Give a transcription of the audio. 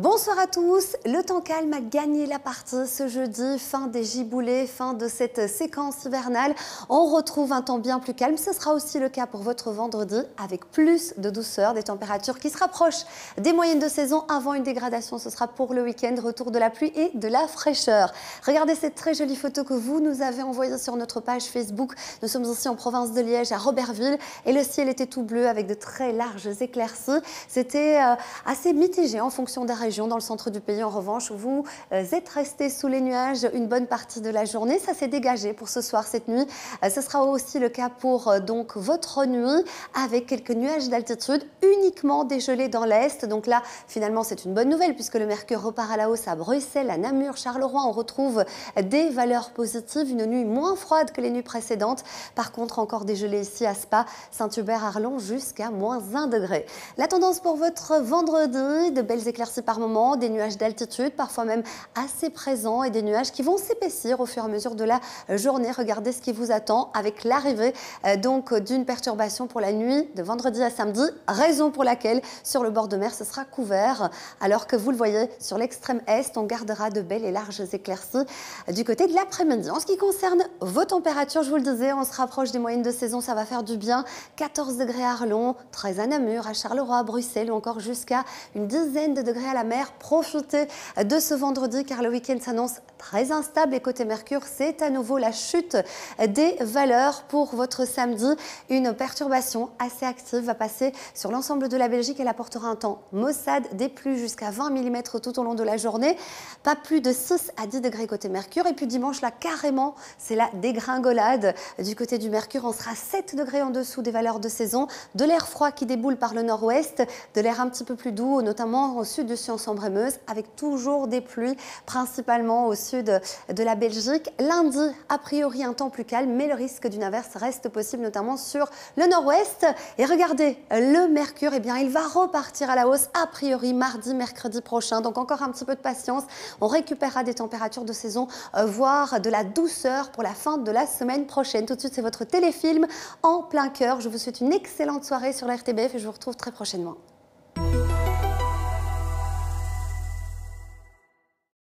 Bonsoir à tous, le temps calme a gagné la partie ce jeudi, fin des giboulées, fin de cette séquence hivernale. On retrouve un temps bien plus calme, ce sera aussi le cas pour votre vendredi avec plus de douceur, des températures qui se rapprochent des moyennes de saison avant une dégradation. Ce sera pour le week-end, retour de la pluie et de la fraîcheur. Regardez cette très jolie photo que vous nous avez envoyée sur notre page Facebook. Nous sommes ici en province de Liège, à Robertville, et le ciel était tout bleu avec de très larges éclaircies. C'était assez mitigé en fonction des régions. Dans le centre du pays, en revanche, vous êtes restés sous les nuages une bonne partie de la journée. Ça s'est dégagé pour ce soir, cette nuit. Ce sera aussi le cas pour donc votre nuit, avec quelques nuages d'altitude, uniquement dégelés dans l'est. Donc là, finalement, c'est une bonne nouvelle puisque le mercure repart à la hausse à Bruxelles, à Namur, Charleroi. On retrouve des valeurs positives, une nuit moins froide que les nuits précédentes. Par contre, encore dégelé ici à Spa, Saint-Hubert, Arlon, jusqu'à -1 degré. La tendance pour votre vendredi, de belles éclaircies par moment, des nuages d'altitude, parfois même assez présents, et des nuages qui vont s'épaissir au fur et à mesure de la journée. Regardez ce qui vous attend avec l'arrivée donc d'une perturbation pour la nuit de vendredi à samedi, raison pour laquelle sur le bord de mer ce sera couvert, alors que vous le voyez sur l'extrême est, on gardera de belles et larges éclaircies du côté de l'après-midi. En ce qui concerne vos températures, je vous le disais, on se rapproche des moyennes de saison, ça va faire du bien. 14 degrés à Arlon, 13 à Namur, à Charleroi, à Bruxelles, ou encore jusqu'à une dizaine de degrés à la mer. Profitez de ce vendredi car le week-end s'annonce très instable, et côté Mercure, c'est à nouveau la chute des valeurs pour votre samedi. Une perturbation assez active va passer sur l'ensemble de la Belgique. Elle apportera un temps maussade, des pluies jusqu'à 20 mm tout au long de la journée. Pas plus de 6 à 10 degrés côté Mercure. Et puis dimanche, là, carrément, c'est la dégringolade. Du côté du Mercure, on sera 7 degrés en dessous des valeurs de saison. De l'air froid qui déboule par le nord-ouest, de l'air un petit peu plus doux, notamment au sud du Sion-Sambre-et-Meuse, avec toujours des pluies, principalement au sud de la Belgique. Lundi, a priori, un temps plus calme, mais le risque d'une averse reste possible, notamment sur le nord-ouest. Et regardez, le mercure, eh bien, il va repartir à la hausse, a priori, mardi, mercredi prochain. Donc encore un petit peu de patience. On récupérera des températures de saison, voire de la douceur pour la fin de la semaine prochaine. Tout de suite, c'est votre téléfilm en plein cœur. Je vous souhaite une excellente soirée sur la RTBF et je vous retrouve très prochainement.